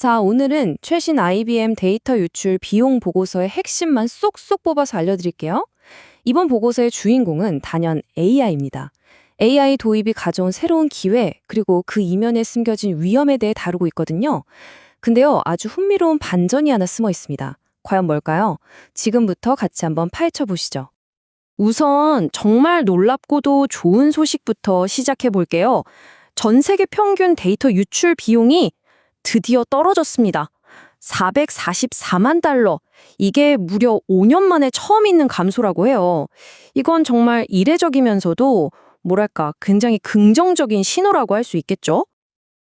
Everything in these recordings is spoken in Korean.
자, 오늘은 최신 IBM 데이터 유출 비용 보고서의 핵심만 쏙쏙 뽑아서 알려드릴게요. 이번 보고서의 주인공은 단연 AI입니다. AI 도입이 가져온 새로운 기회, 그리고 그 이면에 숨겨진 위험에 대해 다루고 있거든요. 근데요, 아주 흥미로운 반전이 하나 숨어 있습니다. 과연 뭘까요? 지금부터 같이 한번 파헤쳐 보시죠. 우선 정말 놀랍고도 좋은 소식부터 시작해 볼게요. 전 세계 평균 데이터 유출 비용이 드디어 떨어졌습니다. 444만 달러. 이게 무려 5년 만에 처음 있는 감소라고 해요. 이건 정말 이례적이면서도 뭐랄까 굉장히 긍정적인 신호라고 할 수 있겠죠?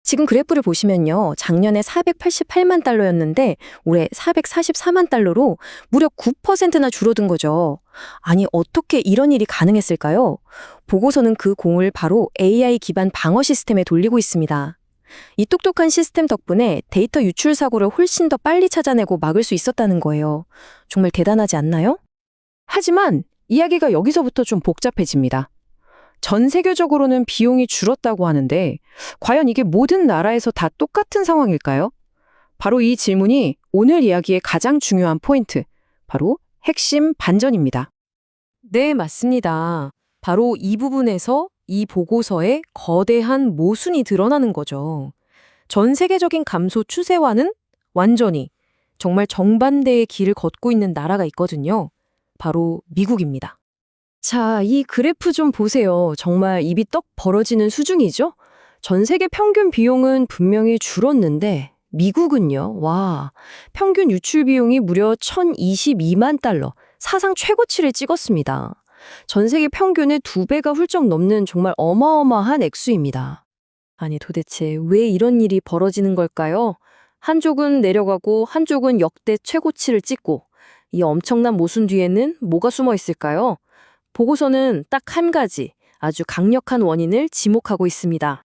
지금 그래프를 보시면요. 작년에 488만 달러였는데 올해 444만 달러로 무려 9%나 줄어든 거죠. 아니, 어떻게 이런 일이 가능했을까요? 보고서는 그 공을 바로 AI 기반 방어 시스템에 돌리고 있습니다. 이 똑똑한 시스템 덕분에 데이터 유출 사고를 훨씬 더 빨리 찾아내고 막을 수 있었다는 거예요. 정말 대단하지 않나요? 하지만 이야기가 여기서부터 좀 복잡해집니다. 전 세계적으로는 비용이 줄었다고 하는데 과연 이게 모든 나라에서 다 똑같은 상황일까요? 바로 이 질문이 오늘 이야기의 가장 중요한 포인트, 바로 핵심 반전입니다. 네, 맞습니다. 바로 이 부분에서 이 보고서에 거대한 모순이 드러나는 거죠. 전 세계적인 감소 추세와는 완전히 정말 정반대의 길을 걷고 있는 나라가 있거든요. 바로 미국입니다. 자, 이 그래프 좀 보세요. 정말 입이 떡 벌어지는 수준이죠? 전 세계 평균 비용은 분명히 줄었는데 미국은요. 와, 평균 유출 비용이 무려 1,022만 달러, 사상 최고치를 찍었습니다. 전 세계 평균의 2배가 훌쩍 넘는 정말 어마어마한 액수입니다. 아니, 도대체 왜 이런 일이 벌어지는 걸까요? 한쪽은 내려가고 한쪽은 역대 최고치를 찍고 이 엄청난 모순 뒤에는 뭐가 숨어 있을까요? 보고서는 딱 한 가지 아주 강력한 원인을 지목하고 있습니다.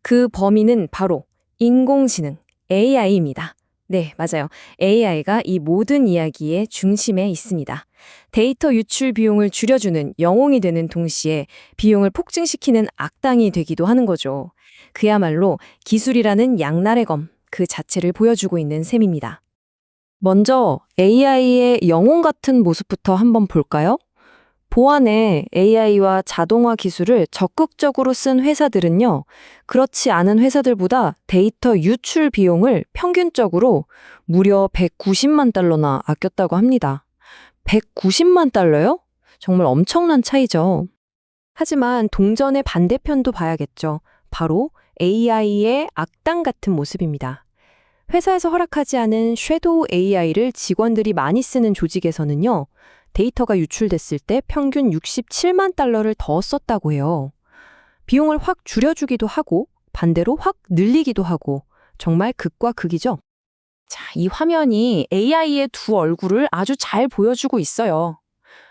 그 범인은 바로 인공지능, AI입니다. 네, 맞아요. AI가 이 모든 이야기의 중심에 있습니다. 데이터 유출 비용을 줄여주는 영웅이 되는 동시에 비용을 폭증시키는 악당이 되기도 하는 거죠. 그야말로 기술이라는 양날의 검, 그 자체를 보여주고 있는 셈입니다. 먼저 AI의 영웅 같은 모습부터 한번 볼까요? 보안에 AI와 자동화 기술을 적극적으로 쓴 회사들은요, 그렇지 않은 회사들보다 데이터 유출 비용을 평균적으로 무려 190만 달러나 아꼈다고 합니다. 190만 달러요? 정말 엄청난 차이죠. 하지만 동전의 반대편도 봐야겠죠. 바로 AI의 악당 같은 모습입니다. 회사에서 허락하지 않은 섀도우 AI를 직원들이 많이 쓰는 조직에서는요, 데이터가 유출됐을 때 평균 67만 달러를 더 썼다고 해요. 비용을 확 줄여주기도 하고 반대로 확 늘리기도 하고 정말 극과 극이죠. 자, 이 화면이 AI의 두 얼굴을 아주 잘 보여주고 있어요.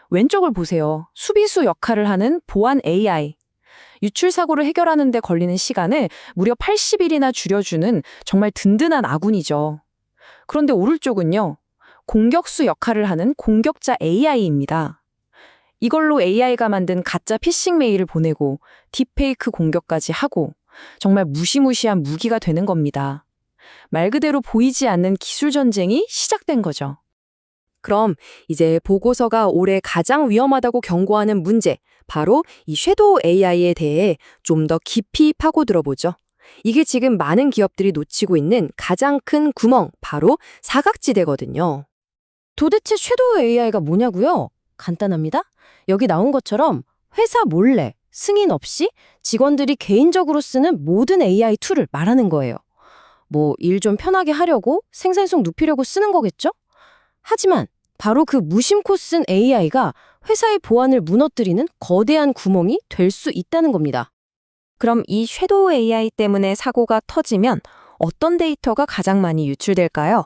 왼쪽을 보세요. 수비수 역할을 하는 보안 AI. 유출 사고를 해결하는 데 걸리는 시간을 무려 80일이나 줄여주는 정말 든든한 아군이죠. 그런데 오른쪽은요. 공격수 역할을 하는 공격자 AI입니다. 이걸로 AI가 만든 가짜 피싱 메일을 보내고 딥페이크 공격까지 하고 정말 무시무시한 무기가 되는 겁니다. 말 그대로 보이지 않는 기술 전쟁이 시작된 거죠. 그럼 이제 보고서가 올해 가장 위험하다고 경고하는 문제, 바로 이 섀도우 AI에 대해 좀 더 깊이 파고들어보죠. 이게 지금 많은 기업들이 놓치고 있는 가장 큰 구멍, 바로 사각지대거든요. 도대체 섀도우 AI가 뭐냐고요? 간단합니다. 여기 나온 것처럼 회사 몰래, 승인 없이 직원들이 개인적으로 쓰는 모든 AI 툴을 말하는 거예요. 뭐 일 좀 편하게 하려고 생산성 높이려고 쓰는 거겠죠? 하지만 바로 그 무심코 쓴 AI가 회사의 보안을 무너뜨리는 거대한 구멍이 될 수 있다는 겁니다. 그럼 이 섀도우 AI 때문에 사고가 터지면 어떤 데이터가 가장 많이 유출될까요?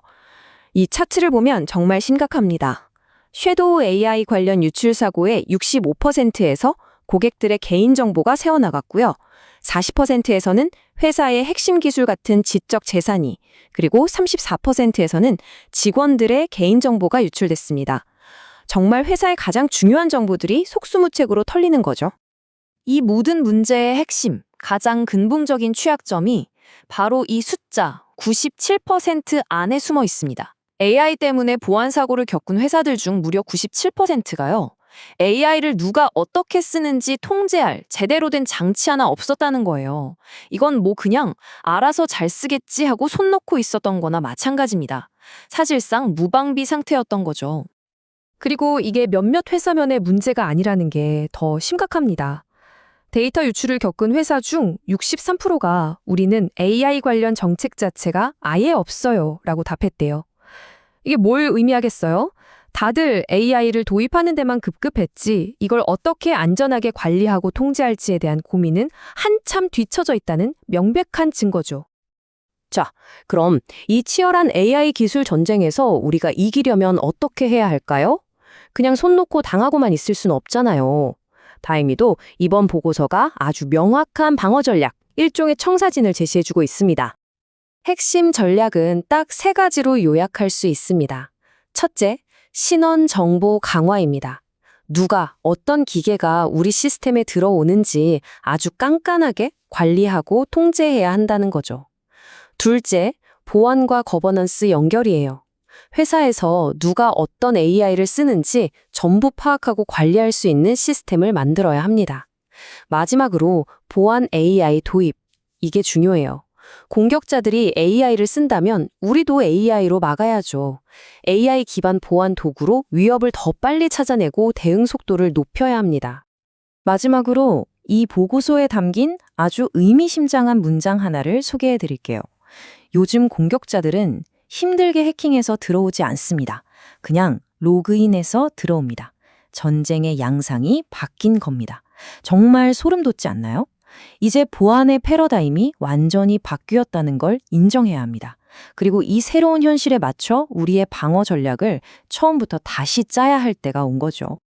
이 차트를 보면 정말 심각합니다. 섀도우 AI 관련 유출 사고의 65%에서 고객들의 개인정보가 새어나갔고요. 40%에서는 회사의 핵심 기술 같은 지적 재산이, 그리고 34%에서는 직원들의 개인정보가 유출됐습니다. 정말 회사의 가장 중요한 정보들이 속수무책으로 털리는 거죠. 이 모든 문제의 핵심, 가장 근본적인 취약점이 바로 이 숫자, 97% 안에 숨어 있습니다. AI 때문에 보안 사고를 겪은 회사들 중 무려 97%가요. AI를 누가 어떻게 쓰는지 통제할 제대로 된 장치 하나 없었다는 거예요. 이건 뭐 그냥 알아서 잘 쓰겠지 하고 손 놓고 있었던 거나 마찬가지입니다. 사실상 무방비 상태였던 거죠. 그리고 이게 몇몇 회사면의 문제가 아니라는 게 더 심각합니다. 데이터 유출을 겪은 회사 중 63%가 우리는 AI 관련 정책 자체가 아예 없어요 라고 답했대요. 이게 뭘 의미하겠어요? 다들 AI를 도입하는 데만 급급했지 이걸 어떻게 안전하게 관리하고 통제할지에 대한 고민은 한참 뒤처져 있다는 명백한 증거죠. 자, 그럼 이 치열한 AI 기술 전쟁에서 우리가 이기려면 어떻게 해야 할까요? 그냥 손 놓고 당하고만 있을 순 없잖아요. 다행히도 이번 보고서가 아주 명확한 방어 전략, 일종의 청사진을 제시해주고 있습니다. 핵심 전략은 딱 3가지로 요약할 수 있습니다. 첫째, 신원 정보 강화입니다. 누가, 어떤 기계가 우리 시스템에 들어오는지 아주 깐깐하게 관리하고 통제해야 한다는 거죠. 둘째, 보안과 거버넌스 연결이에요. 회사에서 누가 어떤 AI를 쓰는지 전부 파악하고 관리할 수 있는 시스템을 만들어야 합니다. 마지막으로 보안 AI 도입. 이게 중요해요. 공격자들이 AI를 쓴다면 우리도 AI로 막아야죠. AI 기반 보안 도구로 위협을 더 빨리 찾아내고 대응 속도를 높여야 합니다. 마지막으로 이 보고서에 담긴 아주 의미심장한 문장 하나를 소개해 드릴게요. 요즘 공격자들은 힘들게 해킹해서 들어오지 않습니다. 그냥 로그인해서 들어옵니다. 전쟁의 양상이 바뀐 겁니다. 정말 소름 돋지 않나요? 이제 보안의 패러다임이 완전히 바뀌었다는 걸 인정해야 합니다. 그리고 이 새로운 현실에 맞춰 우리의 방어 전략을 처음부터 다시 짜야 할 때가 온 거죠.